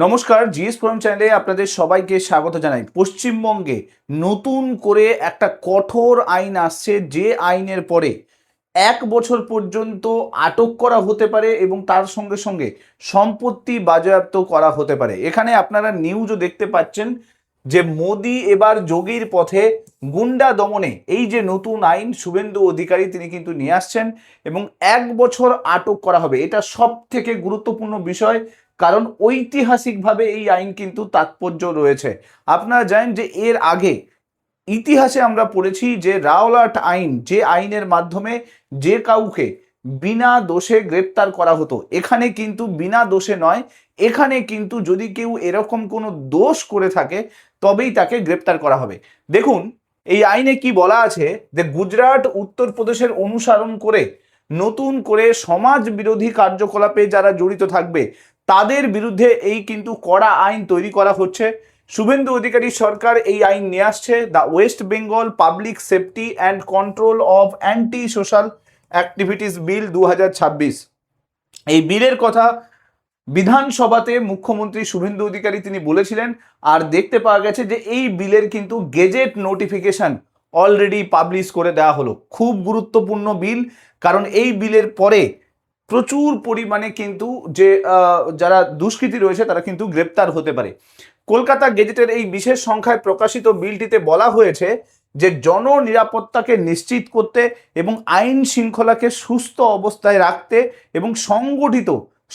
নমস্কার, GS forum চ্যানেলে আপনাদের সবাইকে স্বাগত জানাই। পশ্চিমবঙ্গে নতুন করে একটা কঠোর আইন আসছে, যে আইনের পরে 1 বছর পর্যন্ত আটক করা হতে পারে এবং তার সঙ্গে সঙ্গে সম্পত্তি বাজেয়াপ্ত করা হতে পারে। এখানে আপনারা নিউজও দেখতে পাচ্ছেন যে মোদি এবার যোগীর পথে গুন্ডা দমনে এই যে নতুন আইন শুভেন্দু অধিকারী তিনি কিন্তু নিয়ে আসছেন এবং 1 বছর আটক করা হবে। এটা সব থেকে গুরুত্বপূর্ণ বিষয়, কারণ ঐতিহাসিকভাবে এই আইন কিন্তু তাৎপর্য রয়েছে। আপনারা জানেন যে এর আগে ইতিহাসে আমরা পড়েছি যে রাওলাট আইন, যে আইনের মাধ্যমে যে কাউকে বিনা দোষে গ্রেপ্তার করা হতো, এখানে কিন্তু বিনা দোষে নয়, এখানে কিন্তু যদি কেউ এরকম কোনো দোষ করে থাকে তবেই তাকে গ্রেপ্তার করা হবে। দেখুন এই আইনে কি বলা আছে, যে গুজরাট উত্তরপ্রদেশের অনুসরণ করে নতুন করে সমাজ বিরোধী কার্যকলাপে যারা জড়িত থাকবে তাদের বিরুদ্ধে এই কিন্তু কড়া আইন তৈরি করা হচ্ছে। শুভেন্দু অধিকারী সরকার এই আইন নিয়ে আসছে, the West Bengal public safety and control of anti social activities bill 2026। এই বিলের কথা বিধানসভাতে মুখ্যমন্ত্রী শুভেন্দু অধিকারী তিনি বলেছিলেন, আর দেখতে পাওয়া গেছে যে এই বিলের কিন্তু গেজেট নোটিফিকেশন অলরেডি পাবলিশ করে দেওয়া হলো। খুব গুরুত্বপূর্ণ বিল, কারণ এই বিলের পরে প্রচুর পরিমাণে কিন্তু যে যারা দুষ্কৃতী রয়েছে তারা কিন্তু গ্রেপ্তার হতে পারে। কলকাতা গেজেটের এই বিশেষ সংখ্যায় প্রকাশিত বিলটিতে বলা হয়েছে যে জননিরাপত্তাকে নিশ্চিত করতে এবং আইন শৃঙ্খলাকে সুস্থ অবস্থায় রাখতে এবং সংগঠিত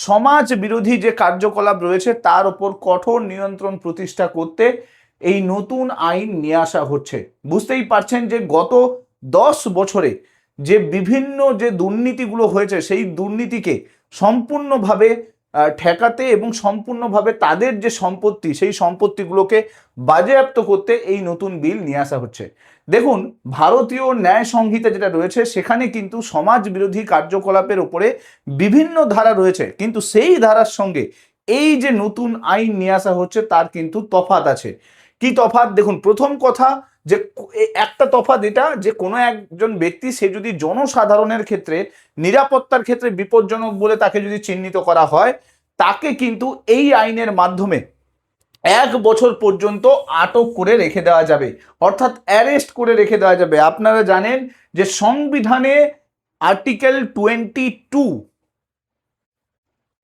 সমাজ বিরোধী যে কার্যকলাপ রয়েছে তার উপর কঠোর নিয়ন্ত্রণ প্রতিষ্ঠা করতে এই নতুন আইন নিয়ে আসা হচ্ছে। বুঝতেই পারছেন যে গত 10 বছরে যে বিভিন্ন যে দুর্নীতিগুলো হয়েছে সেই দুর্নীতিকে সম্পূর্ণভাবে ঠেকাতে এবং সম্পূর্ণভাবে তাদের যে সম্পত্তি সেই সম্পত্তিগুলোকে বাজেয়াপ্ত করতে এই নতুন বিল নিয়ে আসা হচ্ছে। দেখুন ভারতীয় ন্যায় সংহিতা যেটা রয়েছে সেখানে কিন্তু সমাজ বিরোধী কার্যকলাপের উপরে বিভিন্ন ধারা রয়েছে, কিন্তু সেই ধারার সঙ্গে এই যে নতুন আইন নিয়ে আসা হচ্ছে তার কিন্তু তফাৎ আছে। কি তফাৎ? দেখুন, প্রথম কথা যে একটা তফাৎ এটা যে কোনো একজন ব্যক্তি সে যদি জনসাধারণের ক্ষেত্রে নিরাপত্তার ক্ষেত্রে বিপজ্জনক বলে তাকে যদি চিহ্নিত করা হয়, তাকে কিন্তু এই আইনের মাধ্যমে 1 বছর পর্যন্ত আটক করে রেখে দেওয়া যাবে, অর্থাৎ অ্যারেস্ট করে রেখে দেওয়া যাবে। আপনারা জানেন যে সংবিধানে আর্টিকেল 22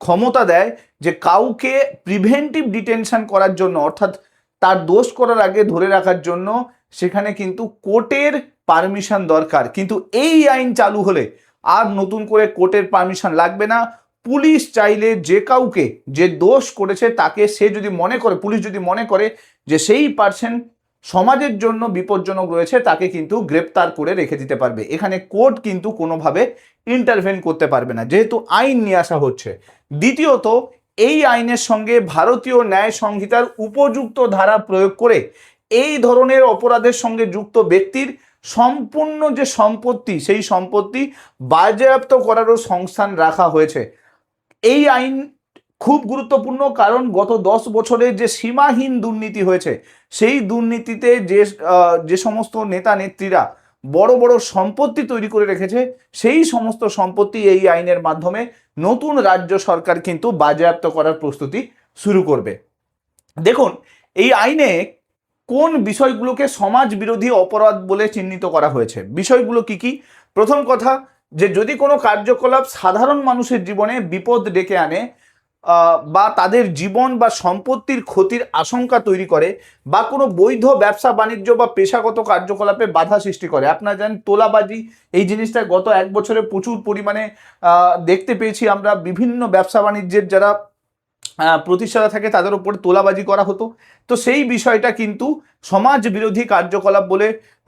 ক্ষমতা দেয় যে কাউকে প্রিভেন্টিভ ডিটেনশন করার জন্য, অর্থাৎ তার দোষ করার আগে ধরে রাখার জন্য সেখানে কিন্তু কোর্টের পারমিশন দরকার। কিন্তু এই আইন চালু হলে আর নতুন করে কোর্টের পারমিশন লাগবে না। পুলিশ চাইলে যে কাউকে যে দোষ করেছে তাকে সে যদি মনে করে, পুলিশ যদি মনে করে যে সেই পার্সন সমাজের জন্য বিপজ্জনক রয়েছে, তাকে কিন্তু গ্রেপ্তার করে রেখে দিতে পারবে। এখানে কোর্ট কিন্তু কোনোভাবে ইন্টারভেন করতে পারবে না, যেহেতু আইন নিয়ে আসা হচ্ছে। দ্বিতীয়ত, এই আইনের সঙ্গে ভারতীয় ন্যায় সংহিতার উপযুক্ত ধারা প্রয়োগ করে এই ধরনের অপরাধের সঙ্গে যুক্ত ব্যক্তির সম্পূর্ণ যে সম্পত্তি সেই সম্পত্তি বাজেয়াপ্ত করারও সংস্থান রাখা হয়েছে। এই আইন খুব গুরুত্বপূর্ণ, কারণ গত 10 বছরে যে সীমাহীন দুর্নীতি হয়েছে সেই দুর্নীতিতে যে সমস্ত নেতা নেত্রীরা বড় বড় সম্পত্তি তৈরি করে রেখেছে সেই সমস্ত সম্পত্তি এই আইনের মাধ্যমে নতুন রাজ্য সরকার কিন্তু বাজেয়াপ্ত করার প্রস্তুতি শুরু করবে। দেখুন এই আইনে কোন বিষয়গুলোকে সমাজ বিরোধী অপরাধ বলে চিহ্নিত করা হয়েছে। বিষয়গুলো কি কি? প্রথম কথা, যে যদি কোনো কার্যকলাপ সাধারণ মানুষের জীবনে বিপদ ডেকে আনে বা তাদের জীবন বা সম্পত্তির ক্ষতির আশঙ্কা তৈরি করে বা কোনো বৈধ ব্যবসা বাণিজ্য বা পেশাগত কার্যকলাপে বাধা সৃষ্টি করে। আপনারা জানেন তোলাবাজি, এই জিনিসটা গত 1 বছরে প্রচুর পরিমাণে দেখতে পেয়েছি আমরা। বিভিন্ন ব্যবসা বাণিজ্যের যারা প্রতিষ্ঠাতা থাকে তাদের উপরে তোলাবাজি করা হতো। তো সেই বিষয়টা কিন্তু সমাজ বিরোধী কার্যকলাপ বলে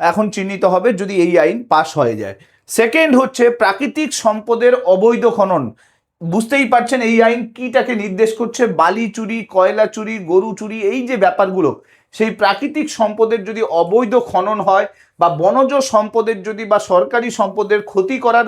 এখন চিহ্নিত হবে যদি এই আইন পাশ হয়ে যায়। সেকেন্ড হচ্ছে প্রাকৃতিক সম্পদের অবৈধ খনন। বুঝতেই পারছেন এই আইন কিটাকে নির্দেশ করছে। বালি চুরি, কয়লা চুরি, গরু চুরি, এই যে ব্যাপারগুলো, সেই প্রাকৃতিক সম্পদের যদি অবৈধ খনন হয় বা বনজ সম্পদের যদি বা সরকারি সম্পদের ক্ষতি করার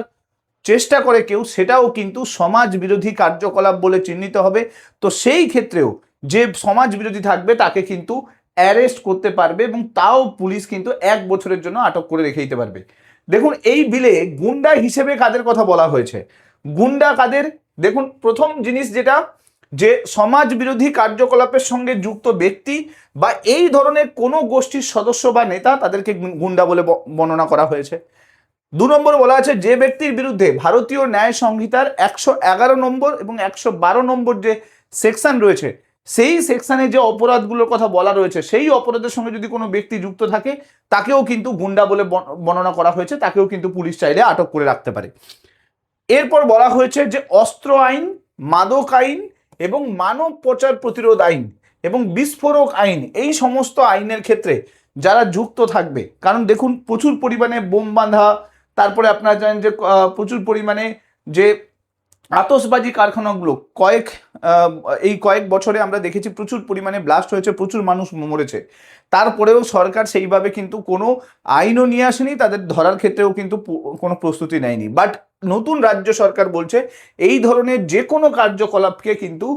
চেষ্টা করে কেউ, সেটাও কিন্তু সমাজ বিরোধী কার্যকলাপ বলে চিহ্নিত হবে। তো সেই ক্ষেত্রেও যে সমাজ বিরোধী থাকবে তাকে কিন্তু অ্যারেস্ট করতে পারবে এবং তাও পুলিশ কিন্তু 1 বছরের জন্য আটক করে রেখে দিতে পারবে। দেখুন এই বিলে গুন্ডা হিসেবে কাদের কথা বলা হয়েছে। গুন্ডা কাদের? দেখুন প্রথম জিনিস যেটা, যে সমাজ বিরোধী কার্যকলাপের সঙ্গে যুক্ত ব্যক্তি বা এই ধরনের কোনো গোষ্ঠীর সদস্য বা নেতা তাদেরকে গুন্ডা বলে বর্ণনা করা হয়েছে। 2 নম্বর বলা আছে যে ব্যক্তির বিরুদ্ধে ভারতীয় ন্যায় সংহিতার 111 নম্বর এবং 112 নম্বর যে সেকশন রয়েছে সেই সেকশনে যে অপরাধগুলোর কথা বলা রয়েছে সেই অপরাধের সঙ্গে যদি কোনো ব্যক্তি যুক্ত থাকে তাকেও কিন্তু গুন্ডা বলে বর্ণনা করা হয়েছে, তাকেও কিন্তু পুলিশ চাইলে আটক করে রাখতে পারে। এরপর বলা হয়েছে যে অস্ত্র আইন, মাদক আইন এবং মানব পাচার প্রতিরোধ আইন এবং বিস্ফোরক আইন, এই সমস্ত আইনের ক্ষেত্রে যারা যুক্ত থাকবে, কারণ দেখুন প্রচুর পরিমাণে বোম বাঁধা, তারপরে আপনারা জানেন যে প্রচুর পরিমাণে যে আতশবাজি কারখানাগুলো এই কয়েক বছরে আমরা দেখেছি প্রচুর পরিমাণে ব্লাস্ট হয়েছে, প্রচুর মানুষ মরেছে, তারপরেও সরকার সেইভাবে কিন্তু কোনো আইনও নিয়ে আসেনি, তাদের ধরার ক্ষেত্রেও কিন্তু কোনো প্রস্তুতি নেয়নি। বাট নতুন রাজ্য সরকার বলছে এই ধরনের যে কোনো কার্যকলাপকে কিন্তু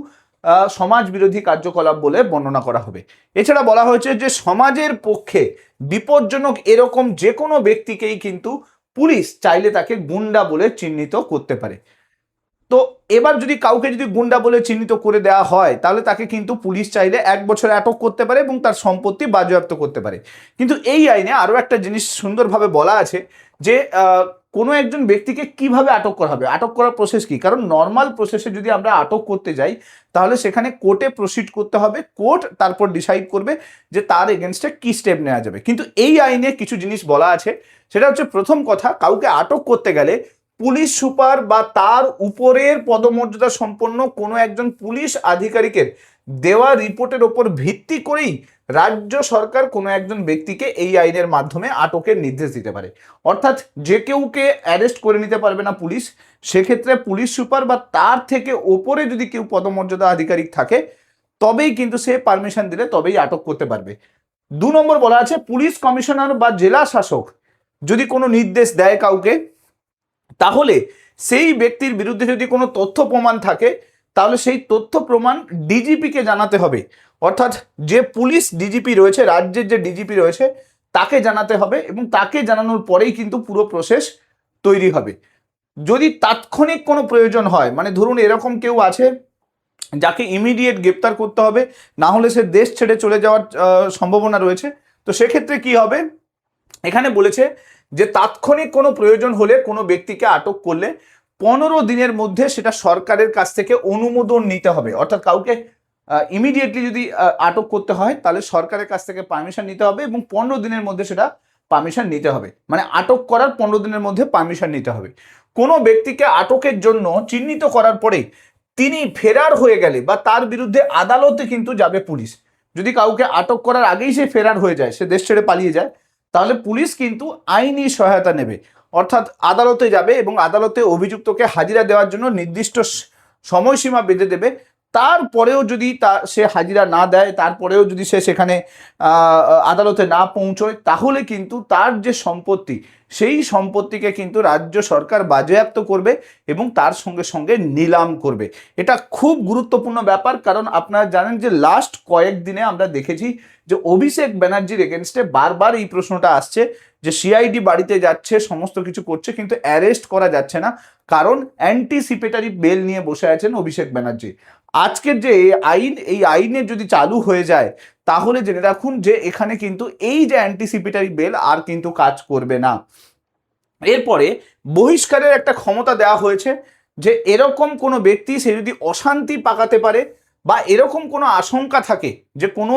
সমাজ বিরোধী কার্যকলাপ বলে বর্ণনা করা হবে। এছাড়া বলা হয়েছে যে সমাজের পক্ষে বিপজ্জনক এরকম যে কোনো ব্যক্তিকেই কিন্তু পুলিশ চাইলে তাকে গুন্ডা বলে চিহ্নিত করতে পারে। তো এবার যদি কাউকে যদি গুন্ডা বলে চিহ্নিত করে দেওয়া হয় তাহলে তাকে কিন্তু পুলিশ চাইলে 1 বছর আটক করতে পারে এবং তার সম্পত্তি বাজেয়াপ্ত করতে পারে। কিন্তু এই আইনে আরও একটা জিনিস সুন্দরভাবে বলা আছে যে কোনো একজন ব্যক্তিকে কিভাবে আটক করা হবে, আটক করার প্রসেস কি, কারণ নর্মাল প্রসেসে যদি আমরা আটক করতে যাই তাহলে সেখানে কোর্টে প্রসিড করতে হবে, কোর্ট তারপর ডিসাইড করবে যে তার এগেনস্টে কি স্টেপ নেওয়া যাবে। কিন্তু এই আইনে কিছু জিনিস বলা আছে, সেটা হচ্ছে প্রথম কথা, কাউকে আটক করতে গেলে পুলিশ সুপার বা তার উপরের পদমর্যাদা সম্পন্ন কোনো একজন পুলিশ আধিকারিকের দেওয়া রিপোর্টের ওপর ভিত্তি করেই রাজ্য সরকার কোনো একজন ব্যক্তিকে এই আইনের মাধ্যমে আটকের নির্দেশ দিতে পারে। অর্থাৎ যে কেউকে অ্যারেস্ট করে নিতে পারবে না পুলিশ, সেক্ষেত্রে পুলিশ সুপার বা তার থেকে ওপরে যদি কেউ পদমর্যাদা আধিকারিক থাকে তবেই কিন্তু সে পারমিশন দিলে তবেই আটক করতে পারবে। 2 নম্বর বলা আছে পুলিশ কমিশনার বা জেলা শাসক যদি কোনো নির্দেশ দেয় কাউকে, তাহলে সেই ব্যক্তির বিরুদ্ধে যদি কোনো তথ্য প্রমাণ থাকে তাহলে সেই তথ্য প্রমাণ ডিজিপিকে জানাতে হবে। অর্থাৎ যে পুলিশ ডিজিপি রয়েছে, রাজ্যের যে ডিজিপি রয়েছে তাকে জানাতে হবে এবং তাকে জানানোর পরেই কিন্তু পুরো প্রসেস তৈরি হবে। যদি তাৎক্ষণিক কোনো প্রয়োজন হয়, মানে ধরুন এরকম কেউ আছে যাকে ইমিডিয়েট গ্রেপ্তার করতে হবে, না হলে সে দেশ ছেড়ে চলে যাওয়ার সম্ভাবনা রয়েছে, তো সেক্ষেত্রে কি হবে, এখানে বলেছে যে তাৎক্ষণিক কোনো প্রয়োজন হলে কোনো ব্যক্তিকে আটক করলে 15 দিনের মধ্যে সেটা সরকারের কাছ থেকে অনুমোদন নিতে হবে। অর্থাৎ কাউকে ইমিডিয়েটলি যদি আটক করতে হয় তাহলে সরকারের কাছ থেকে পারমিশন নিতে হবে এবং 15 দিনের মধ্যে সেটা পারমিশন নিতে হবে, মানে আটক করার 15 দিনের মধ্যে পারমিশন নিতে হবে। কোনো ব্যক্তিকে আটকের জন্য চিহ্নিত করার পরে তিনি ফেরার হয়ে গেলে বা তার বিরুদ্ধে আদালতে কিন্তু যাবে পুলিশ। যদি কাউকে আটক করার আগেই সে ফেরার হয়ে যায়, সে দেশ ছেড়ে পালিয়ে যায়, তাহলে পুলিশ কিন্তু আইনি সহায়তা নেবে। অর্থাৎ আদালতে যাবে এবং আদালতে অভিযুক্তকে হাজিরা দেওয়ার জন্য নির্দিষ্ট সময়সীমা বেঁধে দেবে। তারপরেও যদি সে হাজিরা না দেয়, তারপরেও যদি সে সেখানে আদালতে না পৌঁছয়, তাহলে কিন্তু তার যে সম্পত্তি সেই সম্পত্তিকে কিন্তু রাজ্য সরকার বাজেয়াপ্ত করবে এবং তার সঙ্গে সঙ্গে নিলাম করবে। এটা খুব গুরুত্বপূর্ণ ব্যাপার, কারণ আপনারা জানেন যে লাস্ট কয়েকদিনে আমরা দেখেছি যে অভিষেক ব্যানার্জির এগেনস্টে বারবার এই প্রশ্নটা আসছে যে সিআইডি বাড়িতে যাচ্ছে, সমস্ত কিছু করছে, কিন্তু অ্যারেস্ট করা যাচ্ছে না, কারণ অ্যান্টিসিপেটারি বেল নিয়ে বসে আছেন অভিষেক ব্যানার্জি। আজকের যে আইন, এই আইনে যদি চালু হয়ে যায় তাহলে জেনে রাখুন যে এখানে কিন্তু এই যে অ্যান্টিসিপেটারি বেল আর কিন্তু কাজ করবে না। এরপরে বহিষ্কারের একটা ক্ষমতা দেওয়া হয়েছে যে এরকম কোনো ব্যক্তি সে যদি অশান্তি পাকাতে পারে বা এরকম কোনো আশঙ্কা থাকে যে কোনো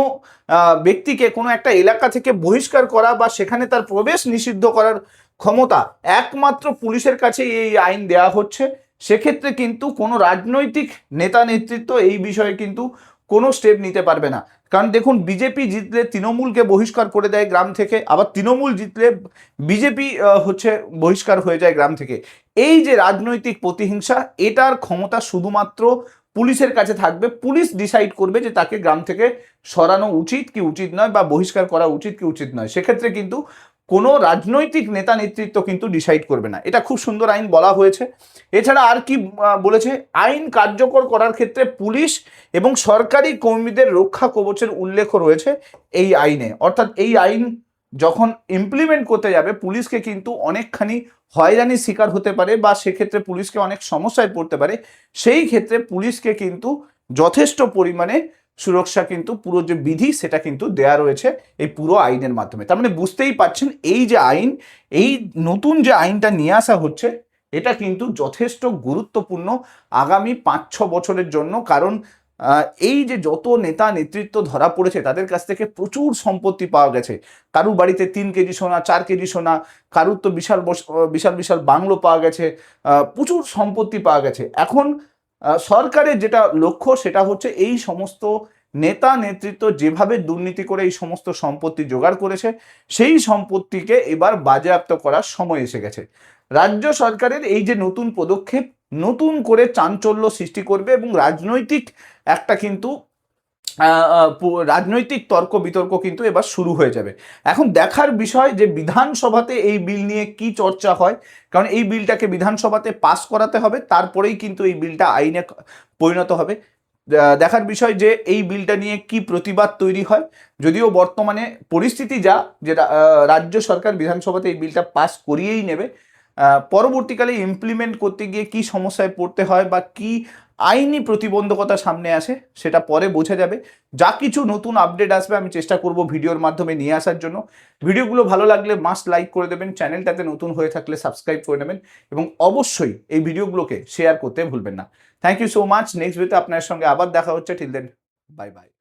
ব্যক্তিকে কোনো একটা এলাকা থেকে বহিষ্কার করা বা সেখানে তার প্রবেশ নিষিদ্ধ করার ক্ষমতা একমাত্র পুলিশের কাছে এই আইন দেওয়া হচ্ছে। সেক্ষেত্রে কিন্তু কোনো রাজনৈতিক নেতা নেতৃত্ব এই বিষয়ে কিন্তু কোনো স্টেপ নিতে পারবে না। কারণ দেখুন বিজেপি জিতলে তৃণমূলকে বহিষ্কার করে দেয় গ্রাম থেকে, আবার তৃণমূল জিতলে বিজেপি বহিষ্কার হয়ে যায় গ্রাম থেকে। এই যে রাজনৈতিক প্রতিহিংসা, এটার ক্ষমতা শুধুমাত্র পুলিশের কাছে থাকবে। পুলিশ ডিসাইড করবে যে তাকে গ্রাম থেকে সরানো উচিত কি উচিত নয় বা বহিষ্কার করা উচিত কি উচিত নয়। সেক্ষেত্রে কিন্তু কোনো রাজনৈতিক নেতা নেতৃত্ব কিন্তু ডিসাইড করবে না। এটা খুব সুন্দর আইন বলা হয়েছে। এছাড়া আর কি বলেছে, আইন কার্যকর করার ক্ষেত্রে পুলিশ এবং সরকারি কর্মীদের রক্ষা কবচের উল্লেখ রয়েছে এই আইনে। অর্থাৎ এই আইন যখন ইমপ্লিমেন্ট করতে যাবে পুলিশকে কিন্তু অনেকখানি হয়রানির শিকার হতে পারে বা সেক্ষেত্রে পুলিশকে অনেক সমস্যায় পড়তে পারে। সেই ক্ষেত্রে পুলিশকে কিন্তু যথেষ্ট পরিমাণে সুরক্ষা কিন্তু পুরো যে বিধি সেটা কিন্তু দেয়া রয়েছে এই পুরো আইনের মাধ্যমে। তার মানে বুঝতেই পারছেন এই যে আইন, এই নতুন যে আইনটা নিয়ে আসা হচ্ছে এটা কিন্তু যথেষ্ট গুরুত্বপূর্ণ আগামী 5-6 বছরের জন্য। কারণ এই যে যত নেতা নেতৃত্ব ধরা পড়েছে তাদের কাছ থেকে প্রচুর সম্পত্তি পাওয়া গেছে। কারুর বাড়িতে 3 কেজি সোনা, 4 কেজি সোনা, কারুর তো বিশাল বিশাল বিশাল বাংলো পাওয়া গেছে, প্রচুর সম্পত্তি পাওয়া গেছে। এখন সরকারের যেটা লক্ষ্য সেটা হচ্ছে এই সমস্ত নেতা নেতৃত্ব যেভাবে দুর্নীতি করে এই সমস্ত সম্পত্তি জোগাড় করেছে সেই সম্পত্তিকে এবার বাজেয়াপ্ত করার সময় এসে গেছে। রাজ্য সরকারের এই যে নতুন পদক্ষেপ নতুন করে চাঞ্চল্য সৃষ্টি করবে এবং রাজনৈতিক একটা কিন্তু রাজনৈতিক তর্ক বিতর্ক কিন্তু এবার শুরু হয়ে যাবে। এখন দেখার বিষয় যে বিধানসভাতে এই বিল নিয়ে কি চর্চা হয়, কারণ এই বিলটাকে বিধানসভাতে পাস করাতে হবে, তারপরেই কিন্তু এই বিলটা আইনে পরিণত হবে। দেখার বিষয় যে এই বিলটা নিয়ে কি প্রতিবাদ তৈরি হয়। যদিও বর্তমানে পরিস্থিতি যা, যে রাজ্য সরকার বিধানসভাতে এই বিলটা পাস করিয়েই নেবে, পরবর্তীকালে ইমপ্লিমেন্ট করতে গিয়ে কি সমস্যায় পড়তে হয় বা কি আইনি প্রতিবন্ধকতা সামনে আসে সেটা পরে বোঝা যাবে। যা কিছু নতুন আপডেট আসবে আমি চেষ্টা করব ভিডিওর মাধ্যমে নিয়ে আসার জন্য। ভিডিওগুলো ভালো লাগলে মাস্ট লাইক করে দেবেন, চ্যানেলটাতে নতুন হয়ে থাকলে সাবস্ক্রাইব করে নেবেন এবং অবশ্যই এই ভিডিওগুলোকে শেয়ার করতে ভুলবেন না। Thank you so much. Next ভিডিওতে আপনার সঙ্গে আবার দেখা হচ্ছে। Till then, bye by.